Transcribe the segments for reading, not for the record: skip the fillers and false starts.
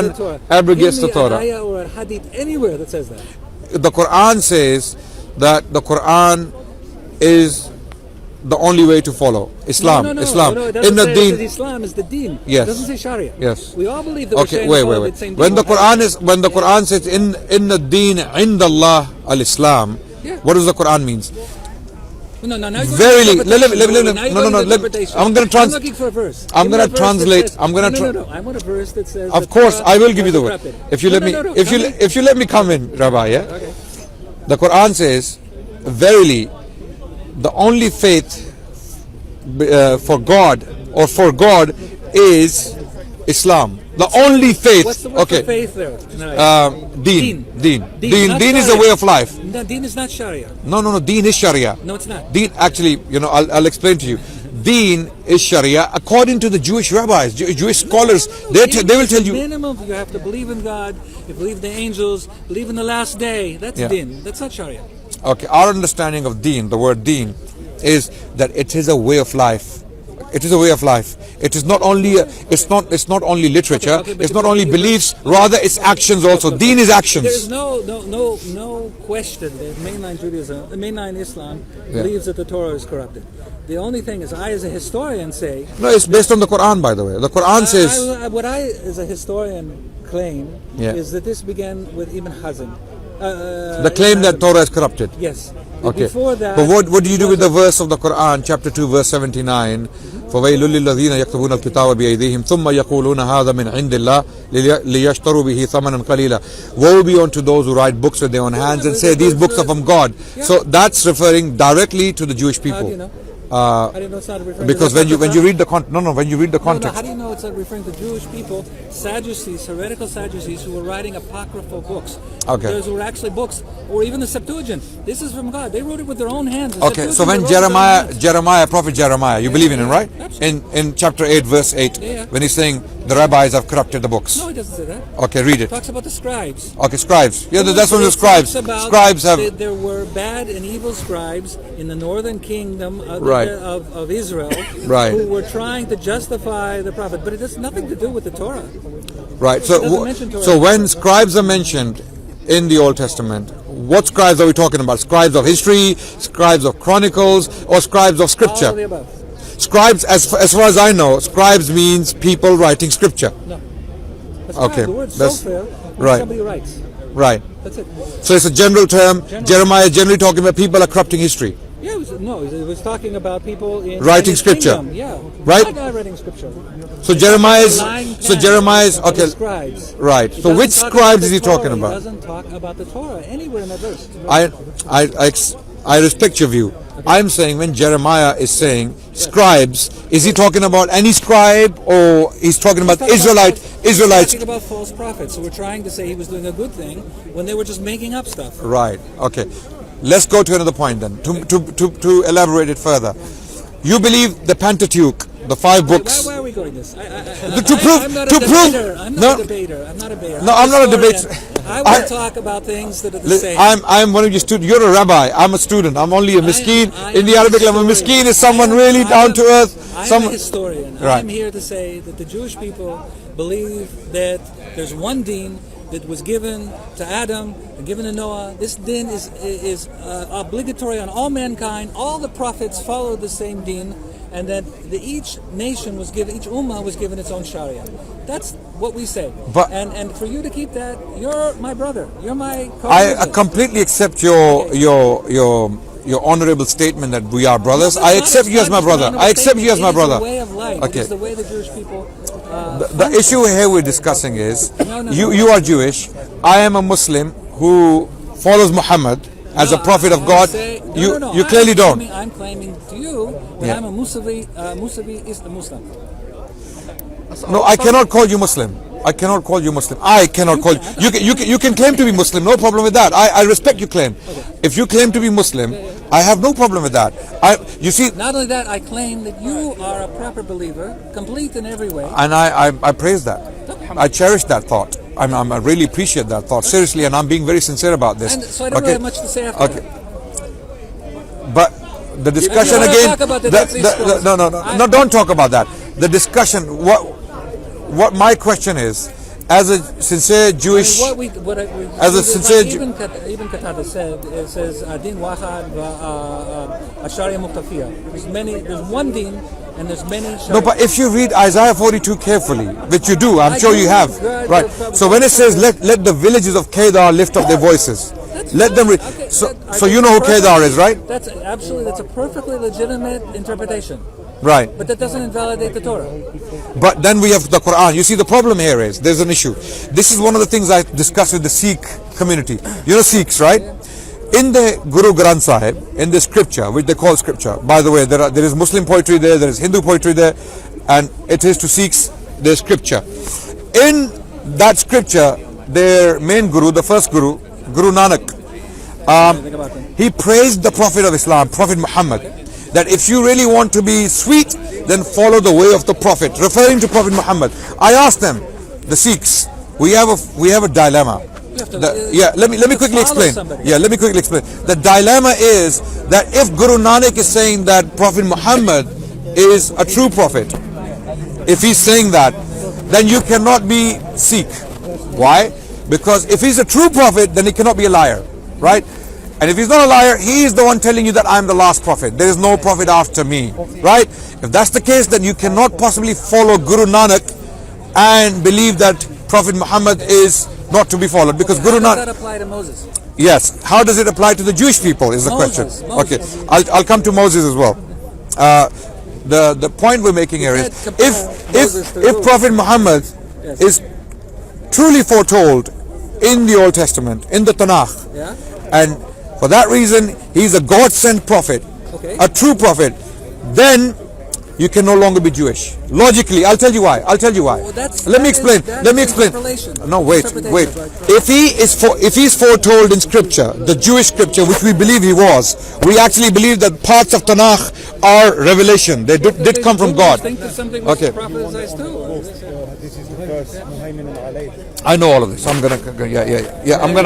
Quran abrogates the Torah. Give me an ayah or a hadith anywhere that says that. The Quran says that the Quran is the only way to follow Islam. Islam. No, it doesn't in the say deen. Islam is the deen. Yes. It doesn't say Sharia. Yes. We all believe that Okay, we're wait. the same When deen. when the Quran says in the deen indallah al-Islam, what does the Quran means? No. Verily, no. I'm going to I'm looking for a verse. I'm going to translate. I want a verse that says. Of course, I will give you the word. If you let me, if you let me come in, Rabbi. Yeah. Okay. The Quran says, verily, the only faith for God is Islam. The only faith. What's the faith there? Deen. Deen is Sharia. a way of life. No, deen is not Sharia. No. Deen is Sharia. No, it's not. Deen, actually, I'll explain to you. Deen is Sharia according to the Jewish rabbis, Jewish scholars. They will tell you. Minimum, you have to believe in God, you believe in the angels, believe in the last day. That's deen. That's not Sharia. Okay, our understanding of deen, the word deen, is that it is a way of life. It is a way of life. It is not only it's not only literature. It's not only beliefs. Rather, it's actions also. Deen is actions. There is no question that mainline Judaism, mainline Islam believes that the Torah is corrupted. The only thing is, I as a historian say. No, it's based on the Quran, by the way. The Quran says. What I as a historian claim is that this began with Ibn Hazm. The claim that Torah is corrupted. Yes. Okay. Before that, but what do you do with the verse of the Quran, chapter 2, verse 79? فَوَيْلٌ لِلَّذِينَ يَكْتُبُونَ الْكِتَابَ بِأَيْدِيهِمْ ثُمَّ يَقُولُونَ هَذَا مِنْ عِنْدِ اللَّهِ لِيَشْتَرُوا بِهِ ثَمَنًا قَلِيلًا. Woe be unto those who write books with their own hands and say these books are from God. So that's referring directly to the Jewish people. How do you know? How do you know it's not referring because to when you read the when you read the context. How do you know it's not referring to Jewish people, Sadducees, heretical Sadducees who were writing apocryphal books? Okay. Those were actually books, or even the Septuagint. This is from God. They wrote it with their own hands. Okay, so when Prophet Jeremiah, you believe in him, right? In chapter 8, verse 8, when he's saying the rabbis have corrupted the books. No, he doesn't say that. Okay, read it. He talks about the scribes. Okay, scribes. Yeah, that's one of the scribes. Scribes have. There were bad and evil scribes in the northern kingdom of Israel who were trying to justify the prophet, but it has nothing to do with the Torah. Right. So when scribes are mentioned in the Old Testament, what scribes are we talking about? Scribes of history, scribes of chronicles, or scribes of scripture? All of the above. Scribes, as far as I know, scribes means people writing scripture. No. Okay. The word sofer means somebody writes. Right. That's it. So it's a general term. Jeremiah generally talking about people are corrupting history. Yeah, it was talking about people in writing scripture. Kingdom. Yeah. Right. Guy writing scripture. So Jeremiah's okay. Scribes. Right. So which scribes is he talking about? He doesn't talk about the Torah anywhere in that verse. I respect your view. I'm saying when Jeremiah is saying scribes, is he talking about any scribe, or he's talking about Israelites? He's talking about false prophets. So we're trying to say he was doing a good thing when they were just making up stuff. Right. Okay. Let's go to another point then. To elaborate it further, you believe the Pentateuch, the 5 books. Why are we going this? I'm not a debater. I'm not a debater. No, I'm not a debater. I will talk about things that are the same. I'm one of your students. You're a rabbi. I'm a student. I'm only a miskeen. In the Arabic language, a miskeen is someone really down to earth. I'm a historian. Right. I'm here to say that the Jewish people believe that there's one deen that was given to Adam and given to Noah. This din is obligatory on all mankind. All the prophets followed the same din, and that each nation was given, each ummah was given its own sharia. That's what we say. But and for you to keep that, you're my brother. You're my co-religion. I completely accept your honorable statement that we are brothers. I accept you as my brother. I accept you as my brother. It's the way of life. Okay. It's the way the Jewish people. The issue here we're discussing is you are Jewish. I am a Muslim who follows Muhammad as a prophet of God. You clearly don't. I'm claiming to you that I'm a Musavi is the Muslim. No, I cannot call you Muslim. I cannot call you Muslim. I cannot call you. You can claim to be Muslim. No problem with that. I respect your claim. Okay. If you claim to be Muslim, I have no problem with that. You see. Not only that, I claim that you are a proper believer, complete in every way. And I praise that. I cherish that thought. I really appreciate that thought seriously, and I'm being very sincere about this. And so I don't really have much to say after that. But the discussion again. No, don't talk about that. The discussion. What my question is as a sincere Jewish, as a sincere even Qatada said, it says din wahad sharia muqtafiya. There's one din and there's many sharia. No, but if you read Isaiah 42 carefully, which you do, I'm sure you have, right? So when it says let the villages of Kedar lift up their voices, let them so you know who Kedar is, right? That's a perfectly legitimate interpretation. Right. But that doesn't invalidate the Torah. But then we have the Quran. You see, the problem here is there's an issue. This is one of the things I discussed with the Sikh community. You know Sikhs, right? In the Guru Granth Sahib, in the scripture, which they call scripture, by the way, there is Muslim poetry there is Hindu poetry there, and it is to Sikhs, there's scripture. In that scripture, their main guru, the first guru, Guru Nanak, he praised the Prophet of Islam, Prophet Muhammad, that if you really want to be sweet, then follow the way of the Prophet, referring to Prophet Muhammad. I asked them, the Sikhs, we have a dilemma. Let me quickly explain. Let me quickly explain. The dilemma is that if Guru Nanak is saying that Prophet Muhammad is a true prophet, if he's saying that, then you cannot be Sikh. Why? Because if he's a true prophet, then he cannot be a liar, right? And if he's not a liar, he is the one telling you that I'm the last prophet. There is no prophet after me, right? If that's the case, then you cannot possibly follow Guru Nanak and believe that Prophet Muhammad is not to be followed, because Guru Nanak. How does that apply to Moses? Yes. How does it apply to the Jewish people is the question. Okay. I'll come to Moses as well. The point we're making here is if Prophet Muhammad is truly foretold in the Old Testament, in the Tanakh, and for that reason he's a God-sent prophet, a true prophet, then you can no longer be Jewish. Logically, I'll tell you why. Let me explain. No, wait. If he's foretold in Scripture, the Jewish Scripture, which we believe he was, we actually believe that parts of Tanakh are revelation. They did come from God. Okay. I know all of this. I'm gonna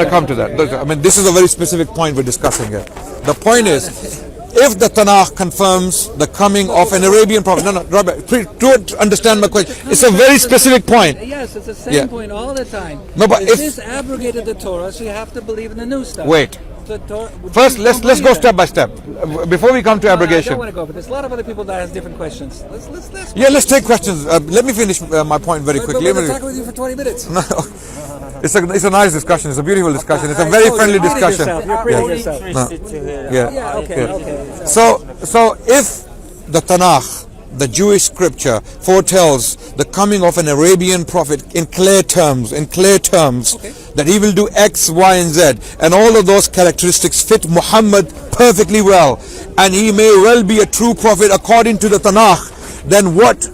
come to that. I mean, this is a very specific point we're discussing here. The point is, if the Tanakh confirms the coming of an Arabian prophet, Rabbi, please don't understand my question. It's a very specific point. Yes, it's the same point all the time. No, but if this abrogated the Torah, so you have to believe in the new stuff. Wait. First, let's go step by step before we come to abrogation. I don't want to go, but there's a lot of other people that has different questions. Let's take questions. Let me finish my point very quickly. We're going to talk with you for 20 minutes. No. It's a nice discussion. It's a beautiful discussion. It's a very friendly discussion. Okay. So if the Tanakh, the Jewish scripture, foretells the coming of an Arabian prophet in clear terms, that he will do X, Y, and Z, and all of those characteristics fit Muhammad perfectly well, and he may well be a true prophet according to the Tanakh, then what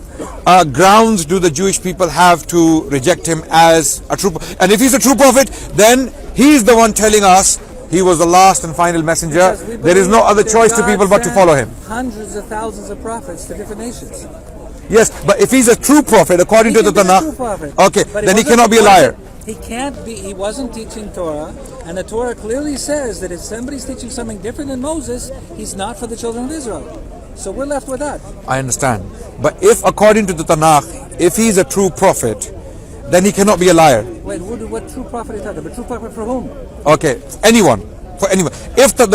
grounds do the Jewish people have to reject him as a true prophet? And if he's a true prophet, then he's the one telling us he was the last and final messenger. There is no other choice to people but to follow him. Hundreds of thousands of prophets to different nations. Yes, but if he's a true prophet according to the Tanakh, okay, then he cannot be a liar. He can't be. He wasn't teaching Torah, and the Torah clearly says that if somebody's teaching something different than Moses, he's not for the children of Israel. So we're left with that. I understand. But if according to the Tanakh, if he's a true prophet, then he cannot be a liar. Wait, what true prophet are you talking about? True prophet for whom? Okay, anyone. For anyone. If the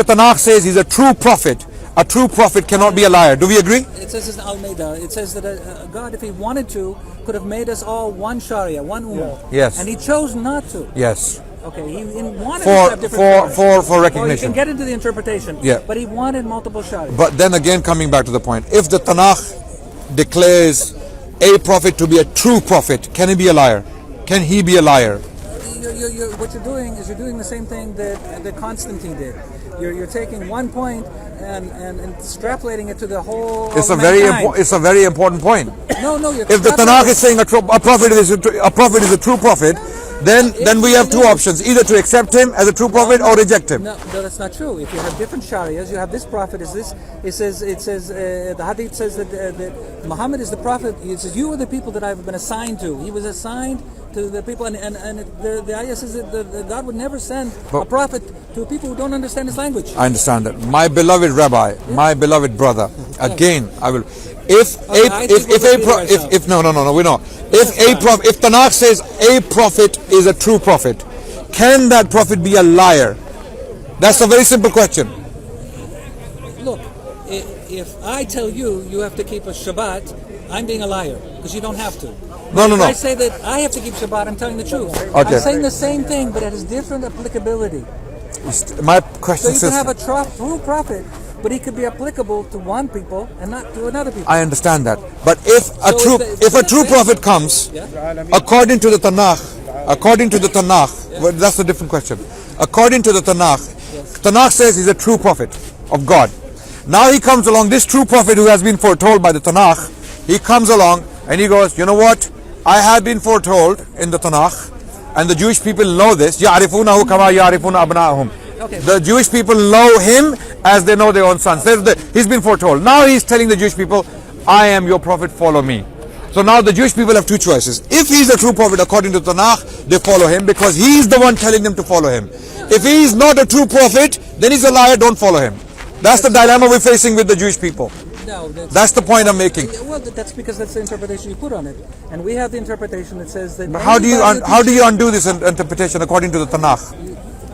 Tanakh says he's a true prophet cannot be a liar. Do we agree? It says in Al-Maida, it says that God, if he wanted to, could have made us all one Sharia, one Ummah. Yes. And he chose not to. Yes. Okay, he wanted to have different for recognition. You can get into the interpretation. Yeah. But he wanted multiple Sharia. But then again, coming back to the point, if the Tanakh declares a prophet to be a true prophet, can he be a liar? Can he be a liar? What you're doing is you're doing the same thing that Constantine did. You're taking one point and extrapolating it to the whole. It's a very important point. No. If the Tanakh is saying a prophet is a true prophet, then we have two options: either to accept him as a true prophet or reject him. No, that's not true. If you have different sharias, you have this prophet is this. It says the hadith says that Muhammad is the prophet. It says you are the people that I've been assigned to. He was assigned to the people, and the ayah says that God would never send a prophet to people who don't understand his language. I understand that. My beloved Rabbi, my beloved brother. Again, I will. If Tanakh says a prophet is a true prophet, can that prophet be a liar? That's a very simple question. Look, if I tell you have to keep a Shabbat, I'm being a liar because you don't have to. No. If I say that I have to keep Shabbat, I'm telling the truth. Okay. I'm saying the same thing, but it has different applicability. My question So you can have a true prophet, but he could be applicable to one people and not to another people. I understand that. But if a true prophet comes, according to the Tanakh, well, that's a different question. According to the Tanakh says he's a true prophet of God. Now he comes along, this true prophet who has been foretold by the Tanakh, he comes along and he goes, you know what? I have been foretold in the Tanakh, and the Jewish people know this. يَعْرِفُونَهُ كَمَا يَعْرِفُونَ أَبْنَاءَهُم. Okay. The Jewish people know him as they know their own sons. He's been foretold. Now he's telling the Jewish people, I am your prophet, follow me. So now the Jewish people have two choices. If he's a true prophet according to Tanakh, they follow him because he's the one telling them to follow him. If he's not a true prophet, then he's a liar, don't follow him. That's the dilemma we're facing with the Jewish people. No, that's the point I'm making. Well, that's because that's the interpretation you put on it, and we have the interpretation that says that. How do you undo this interpretation according to the Tanakh?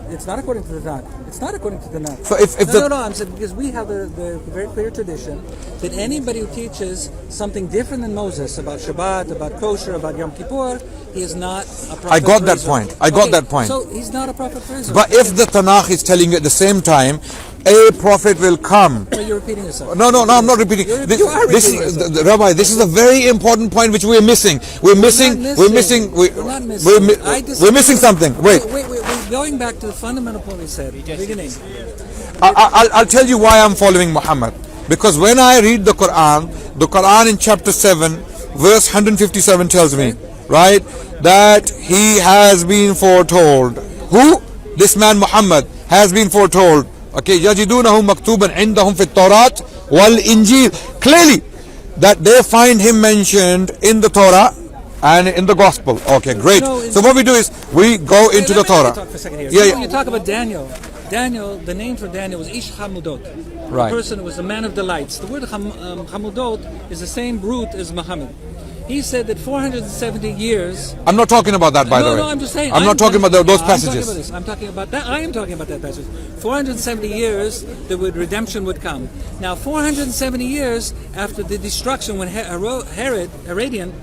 It's not according to the Tanakh. It's not according to the Tanakh. So if no, I'm saying because we have the very clear tradition that anybody who teaches something different than Moses about Shabbat, about kosher, about Yom Kippur, he is not a prophet. I got that point. I got that point. So he's not a prophet for Israel. But if the Tanakh is telling you at the same time, a prophet will come. Well, you're repeating yourself. No, I'm not repeating. You are repeating yourself. Rabbi, this is a very important point which we're missing. We're missing something. Wait. We're going back to the fundamental point we said at the beginning. I'll tell you why I'm following Muhammad. Because when I read the Quran in chapter 7, verse 157 tells me, right, that he has been foretold. Who? This man Muhammad has been foretold. Okay, يَجِدُونَهُ مَكْتُوبًا عِنْدَهُمْ فِي التَّوْرَاةِ وَالْإِنْجِيلِ. Clearly, that they find him mentioned in the Torah and in the Gospel. Okay, great. So what we do is we go into the Torah. Talk for a second here. You talk about Daniel. Daniel, the name for Daniel was Ish Hamudot. Right. The person who was a man of delights. The word Hamudot is the same root as Muhammad. He said that 470 years. I'm not talking about that, by the way. No, I'm just saying. I'm not talking about those passages. I'm talking about that. I am talking about that passage. 470 years, redemption would come. Now, 470 years after the destruction, when Hadrian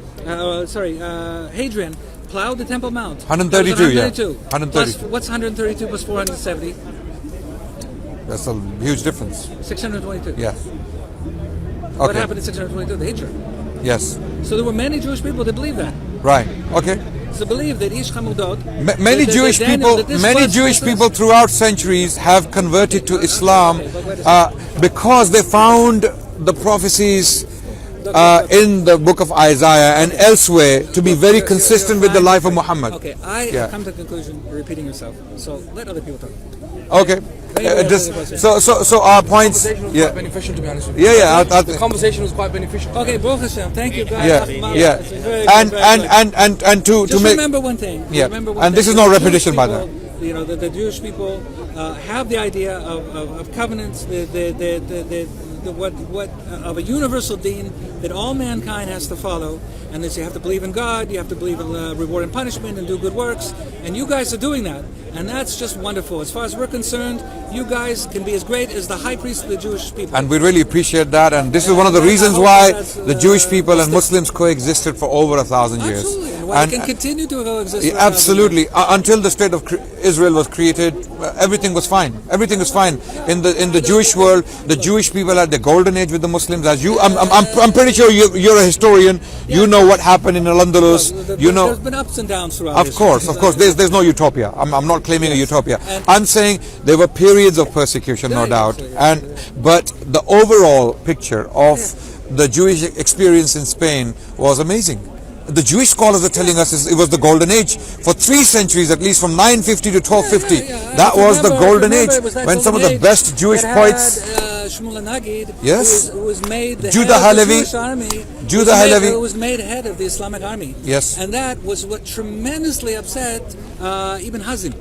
plowed the Temple Mount. 132, yeah. 132. Plus, what's 132 plus 470? That's a huge difference. 622. Yeah. What happened in 622? The Hijrah. Yes. So there were many Jewish people that believed that. Right. Okay. So believe that Ish Hamudot. Many Jewish people throughout centuries have converted to Islam because they found the prophecies in the book of Isaiah and elsewhere to be very consistent with the life of Muhammad. Okay, I come to the conclusion you're repeating yourself. So let other people talk. Okay. So our points. Quite beneficial, to be honest with you. The conversation was quite beneficial. Okay, Baruch Hashem. Thank you, guys. And to just make. Remember one thing. And this is no repetition, by the way. You know, the Jewish people have the idea of covenants, of a universal deen that all mankind has to follow, and that you have to believe in God, you have to believe in reward and punishment, and do good works, and you guys are doing that, and that's just wonderful. As far as we're concerned, you guys can be as great as the high priest of the Jewish people. And we really appreciate that, and this is one of the reasons why the Jewish people and Muslims coexisted for over 1,000 years. Absolutely, and why they can continue to coexist. Absolutely, until the state of Israel was created, everything was fine. Everything was fine in the Jewish world. The Jewish people had the golden age with the Muslims. As you, I'm pretty sure you're a historian. You know what happened in Al-Andalus. There's been ups and downs throughout. Of course. There's no utopia. I'm not claiming a utopia. I'm saying there were periods of persecution, no doubt. But the overall picture of the Jewish experience in Spain was amazing. the Jewish scholars are telling us it was the golden age. For 3 centuries, at least from 950 to 1250, that was the golden age when some of the best Jewish poets. Shmuel Nagid, Yes. who was made the Judah head of the Halevi. Jewish army. Judah Halevi. Who was made head of the Islamic army. Yes. And that was what tremendously upset Ibn Hazm.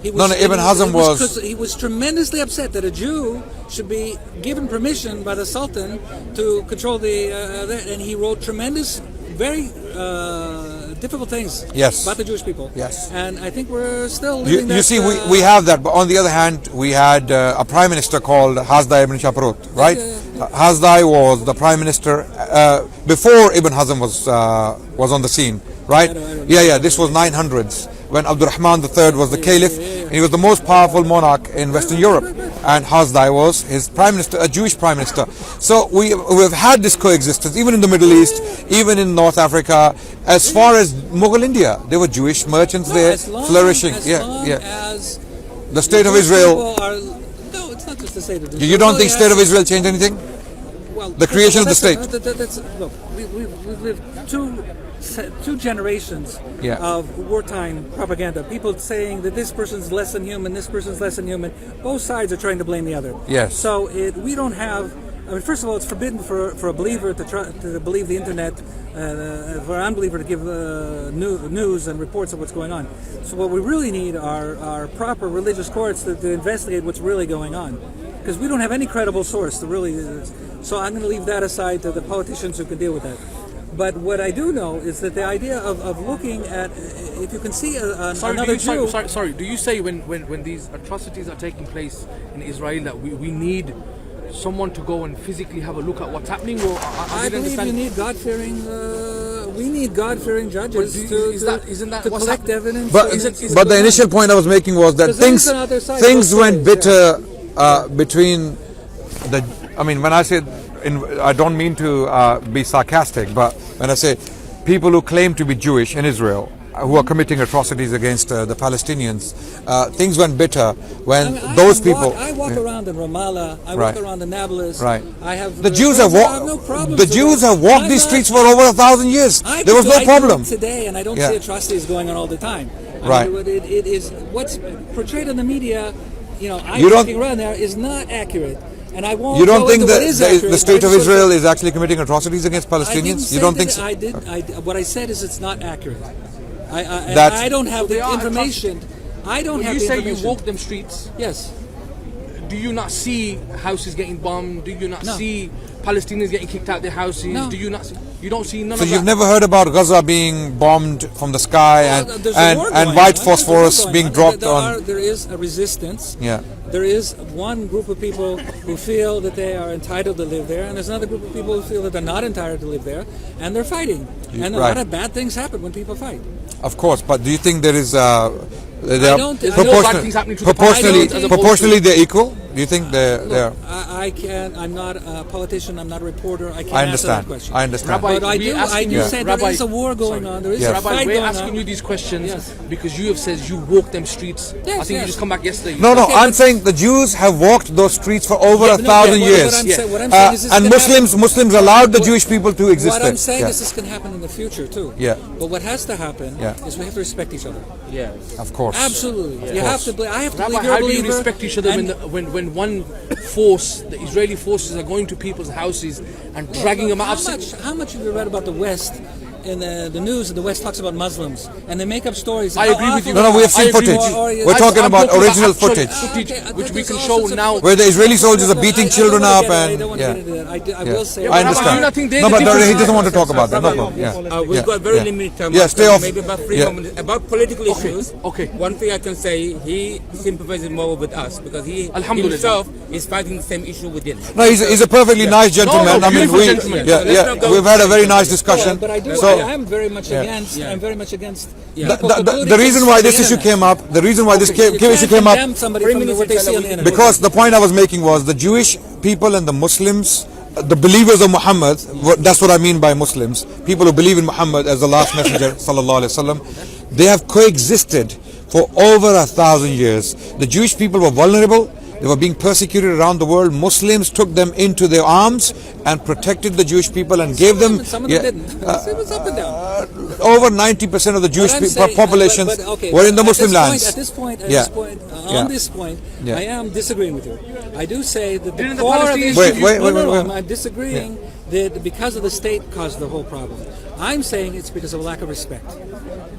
Ibn Hazm he was tremendously upset that a Jew should be given permission by the Sultan to control and he wrote tremendous, very difficult things about the Jewish people. Yes. And I think we're still living You see, we have that, but on the other hand, we had a prime minister called Hasdai ibn Shaprut, right? Hasdai was the prime minister before Ibn Hazm was on the scene, right? Yeah, this was 900s. When Abdurrahman III was the caliph, and he was the most powerful monarch in Western Europe, and Hasdai was his prime minister, a Jewish prime minister. So we've had this coexistence, even in the Middle East, even in North Africa. As far as Mughal India, there were Jewish merchants there flourishing. As the state of Israel. No, it's not just the state of Israel. You don't think state of Israel changed anything? Well, the creation of the state. Look, we've lived two generations of wartime propaganda. People saying that this person's less than human, this person's less than human. Both sides are trying to blame the other. Yes. So we don't have. I mean, first of all, it's forbidden for a believer to believe the internet, for an unbeliever to give news and reports of what's going on. So what we really need are proper religious courts to investigate what's really going on, because we don't have any credible source to really. So I'm going to leave that aside to the politicians who can deal with that. But what I do know is that the idea of looking at, if you can see another Jew... Sorry, do you say when these atrocities are taking place in Israel that we need someone to go and physically have a look at what's happening? Or I believe you need God-fearing... we need God-fearing judges to collect evidence. But the initial point I was making was that things went bitter between the... I mean, when I say... I don't mean to be sarcastic, but when I say people who claim to be Jewish in Israel, who are committing atrocities against the Palestinians, things went bitter when those people... I walk around in Ramallah, I walk around in Nablus. Right. I have... The Jews have walked these streets for over 1,000 years. There was no problem. Today, and I don't see atrocities going on all the time. Right. It is what's portrayed in the media. I'm walking around there is not accurate. And I won't. You don't think that the state of Israel is actually committing atrocities against Palestinians? You don't think so? What I said is it's not accurate. I don't have the information. I don't have the information. You say you walk them streets. Yes. Do you not see houses getting bombed? Do you not see Palestinians getting kicked out their houses? No. Do you not see? You don't see none of that? So you've never heard about Gaza being bombed from the sky and white phosphorus being dropped on... There is a resistance. Yeah. There is one group of people who feel that they are entitled to live there, and there's another group of people who feel that they're not entitled to live there, and they're fighting. And a lot of bad things happen when people fight. Of course, but do you think there is... proportionally they're equal? Do you think they're... I'm not a politician, I'm not a reporter, I can't answer that question. I understand. Rabbi, but I do say there is a war going on, there is a fight going on. We're asking you these questions because you have said you walk them streets. I think you just come back yesterday. No, I'm saying the Jews have walked those streets for over 1,000 years. And Muslims allowed the Jewish people to exist. What I'm saying is this can happen in the future too. Yeah. But what has to happen is we have to respect each other. Yeah. Of course. Absolutely. You have to. I have to Rabbi, believe you're a believer. How do you respect each other when one force, the Israeli forces, are going to people's houses and dragging them out? How much have you read about the West? In the news, and the West talks about Muslims, and they make up stories. I agree with you. No, we have seen footage. We're talking about original footage, which we can show now, where the Israeli soldiers are beating children up, and I will say. I understand. No, but he doesn't want to talk about that. No problem. We've got very limited time. Stay off. Maybe about 3 moments. About political issues. Okay. One thing I can say, he sympathizes more with us because he himself is fighting the same issue within. No, he's a perfectly nice gentleman. I mean, we've had a very nice discussion. I am very much against. I'm very much against. The reason why this issue came up, issue came up, because the point I was making was the Jewish people and the Muslims, the believers of Muhammad. That's what I mean by Muslims. People who believe in Muhammad as the last messenger, sallallahu alaihi wasallam. They have coexisted for over 1,000 years. The Jewish people were vulnerable. They were being persecuted around the world. Muslims took them into their arms and protected the Jewish people and gave them. Some of them didn't. It was up and down. Over 90% of the Jewish populations were in the Muslim lands. At this point, Yeah. I am disagreeing with you. I do say that the Didn't the core of the Palestinians- issue. I'm disagreeing that because of the state caused the whole problem. I'm saying it's because of a lack of respect.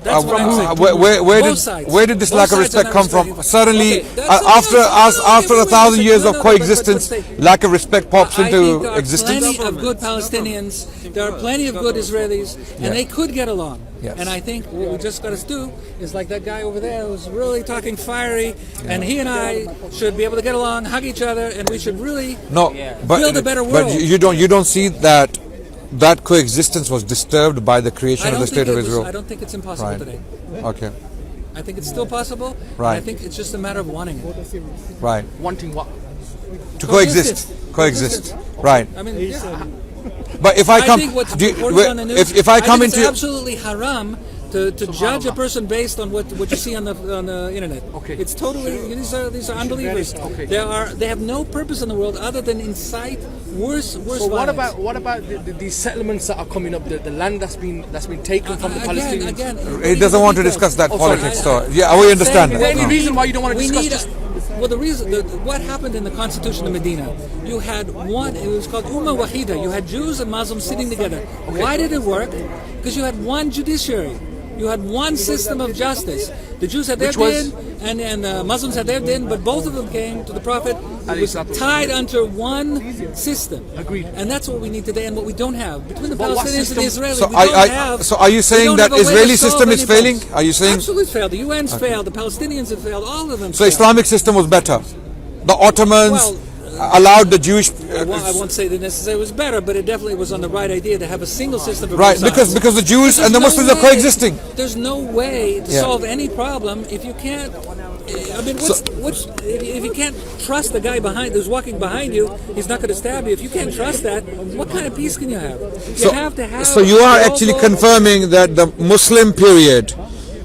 That's what I'm saying. Where did this lack of respect come from? Suddenly, after 1,000 years of coexistence, lack of respect pops into existence. There are plenty of good Palestinians. There are plenty of good Israelis, and they could get along. Yes. And I think what we just got to do is like that guy over there who's really talking fiery, and he and I should be able to get along, hug each other, and we should really build a better world. But you don't see that coexistence was disturbed by the creation of the State of Israel. I don't think it's impossible today. Okay. I think it's still possible. Right. I think it's just a matter of wanting it. Right. Wanting what? To coexist. Right. I mean, But if I come, think what's reported on the news, if I come think it's into absolutely haram to judge a person based on what you see on the internet. Okay. It's totally these are unbelievers. Okay. They have no purpose in the world other than incite worse So violence. what about these settlements that are coming up? The land that's been taken from the Palestinians. Again, he doesn't want to discuss that politics. So yeah, we understand Is there any that. reason why you don't want to discuss this? Well, what happened in the Constitution of Medina, you had one, it was called Ummah Wahida. You had Jews and Muslims sitting together. Why did it work? Because you had one judiciary. You had one system of justice. The Jews had their din, and the Muslims had their din, but both of them came to the Prophet. It was tied under one system. Agreed. And that's what we need today, and what we don't have. Between the Palestinians and the Israelis, So we don't have. So are you saying that Israeli system is failing? Are you saying? Absolutely failed. The UN's failed. The Palestinians have failed. All of them. So failed. Islamic system was better. The Ottomans Well, allowed the Jewish. I won't say that necessarily it was better, but it definitely was on the right idea to have a single system. Of Right, both sides. because the Jews and the Muslims are coexisting. There's no way to solve any problem if you can't. I mean, if you can't trust the guy who's walking behind you, he's not going to stab you. If you can't trust that, what kind of peace can you have? You have to have. So you are actually confirming that the Muslim period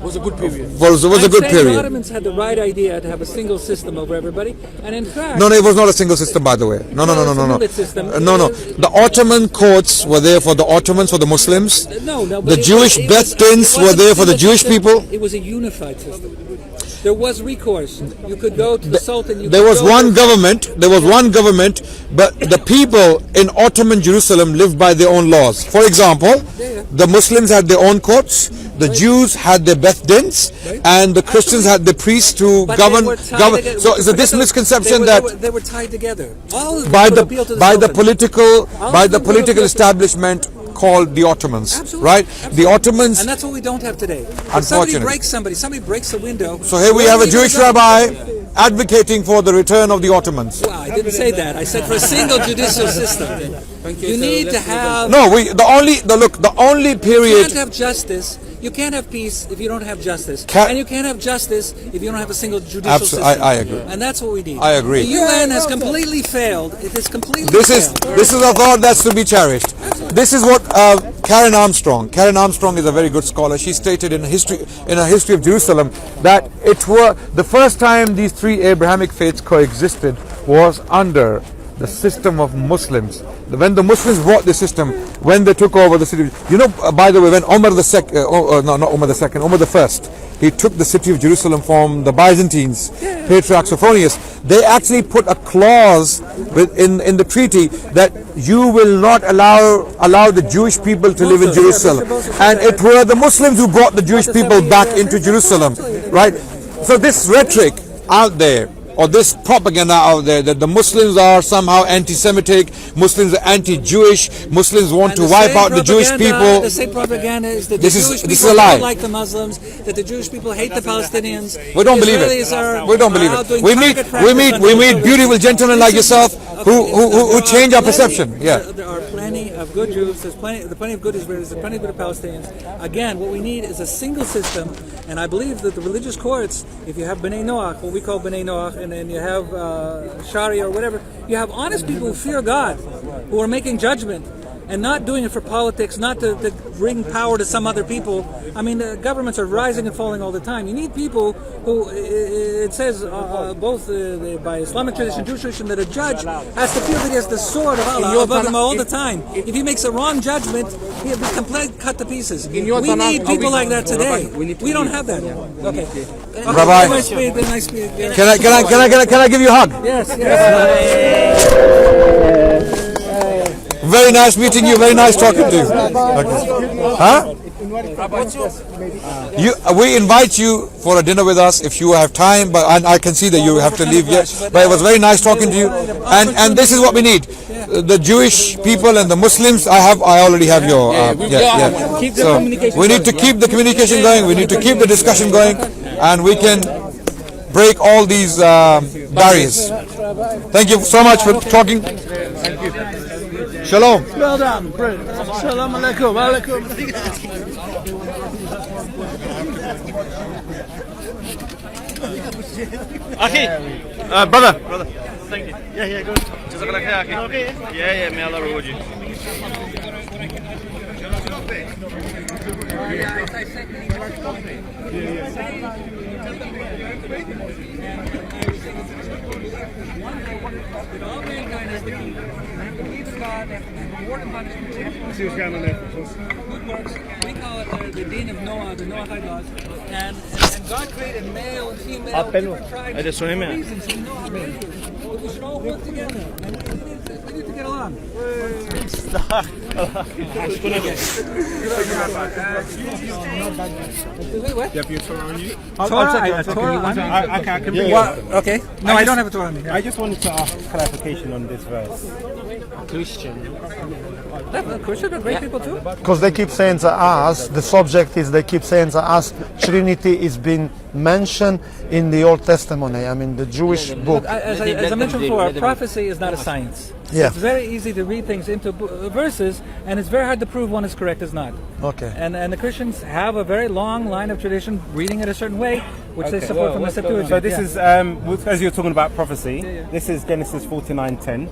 Was a good period. was a good The period. Ottomans had the right idea to have a single system over everybody, and in fact, No, it was not a single system, by the way. No. it's a unit system. No. The Ottoman courts were there for the Ottomans, for the Muslims. No, but The Jewish Beth-Dins were there for the Jewish people. It was a unified system. There was recourse. You could go to the Sultan. There was one government, but the people in Ottoman Jerusalem lived by their own laws. For example, the Muslims had their own courts, the Jews had their Beth-Dins, and the Christians had the priests to govern. So is this misconception that they were tied together? All of them by would the appeal to by the Sultan. political establishment called the Ottomans, Absolutely. right? The Ottomans. And that's what we don't have today. Unfortunately. Somebody breaks a window. So here we have a Jewish rabbi advocating for the return of the Ottomans. Well, I didn't say that. I said for a single judicial system. You need to have. No, the only You period. can't have justice. You can't have peace if you don't have justice. And you can't have justice if you don't have a single judicial system. I agree. And that's what we need. I agree. The UN has completely failed. It has completely This failed. is a thought that's to be cherished. This is what Karen Armstrong is a very good scholar. She stated in a history of Jerusalem that it were the first time these three Abrahamic faiths coexisted was under the system of Muslims. When the Muslims brought the system, when they took over the city, by the way, when Umar the First, he took the city of Jerusalem from the Byzantines, Patriarch Sophronius. They actually put a clause in the treaty that you will not allow the Jewish people to live in Jerusalem, and it were the Muslims who brought the Jewish people back into Jerusalem, right? So this rhetoric out there, or this propaganda out there that the Muslims are somehow anti-Semitic, Muslims are anti-Jewish, Muslims want to wipe out the Jewish people. The same propaganda is that This the is- Jewish this is people a lie. don't like the Muslims, that the Jewish people hate the Palestinians. We don't believe Israelis it. We don't believe are out it. doing We target practice on meet people. beautiful gentlemen like yourself who change our perception. Yeah. There are plenty of good Jews. There's plenty of good Israelis. There's plenty of good Palestinians. Again, what we need is a single system, and I believe that the religious courts, if you have B'nai Noach, what we call B'nai Noach, and then you have Sharia or whatever, you have honest people who fear God, who are making judgment. and not doing it for politics, not to bring power to some other people. I mean, the governments are rising and falling all the time. You need people who, it says both by Islamic tradition, Jewish tradition, that a judge has to feel that he has the sword of Allah above him all the time. If he makes a wrong judgment, he'll be completely cut to pieces. We need people like that today. We don't have that. Okay. Rabbi, Nice speed. can I give you a hug? Yes. Very nice meeting you. Very nice talking to you. Okay. Huh? We invite you for a dinner with us if you have time. But I can see that you have to leave yet. But it was very nice talking to you. And this is what we need: the Jewish people and the Muslims. I already have your. So we need to keep the communication going. We need to keep the discussion going, and we can break all these barriers. Thank you so much for talking. Thank you. Shalom. Well done. Brilliant. Shalom alaikum. Alaikum. Okay. Brother. Thank you. Yeah, good. Jazakallah khair. Okay. Yeah, may Allah reward you. All mankind is the kingdom. Believe in God, reward and punishment. See what's going on there. Good works. We call it the Deen of Noah, the Noahide laws. And God created male and female different tribes for reasons. We know how to do it. But we should all work together. And we need to get along. Wait, what? You have your Torah on you? Torah? I can bring it. Okay. No, I don't have a Torah on me. I just wanted to ask clarification on this verse. Christians are great people too. Because they keep saying to us, the subject is they keep saying to us, Trinity is being mentioned in the Old Testament. I mean, the Jewish book. As I mentioned before, prophecy is not a science. Yeah. It's very easy to read things into verses, and it's very hard to prove one is correct is not. Okay. And the Christians have a very long line of tradition, reading it a certain way, which they support from the Septuagint. So this is, as you're talking about prophecy, this is Genesis 49:10.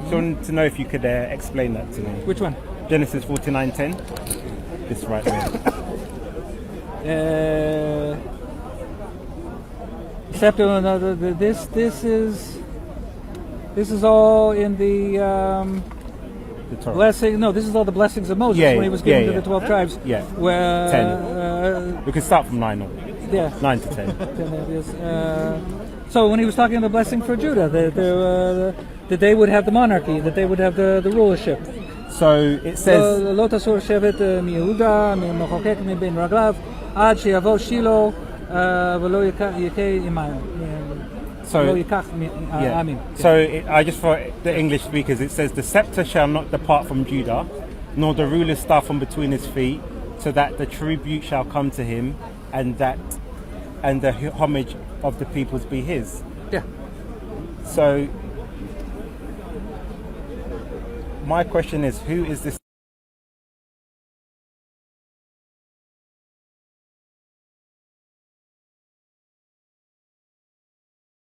So I wanted to know if you could explain that to me. Which one? Genesis 49:10. This right there. This is all in the Torah. blessing. No, this is all the blessings of Moses when he was given to the 12 tribes. Yeah. Where 10. We can start from 9 on. Yeah. 9 to 10. So when he was talking the blessing for Judah, that they would have the monarchy, that they would have the rulership. So it says. לא תסור שבט מיהודה, ממחוקק מבין רגליו, עד שיבוא שילה ולא יכה עמהם. So I just for the English speakers, it says the scepter shall not depart from Judah, nor the ruler's staff from between his feet, so that the tribute shall come to him, and the homage of the peoples be his. Yeah. So my question is, who is this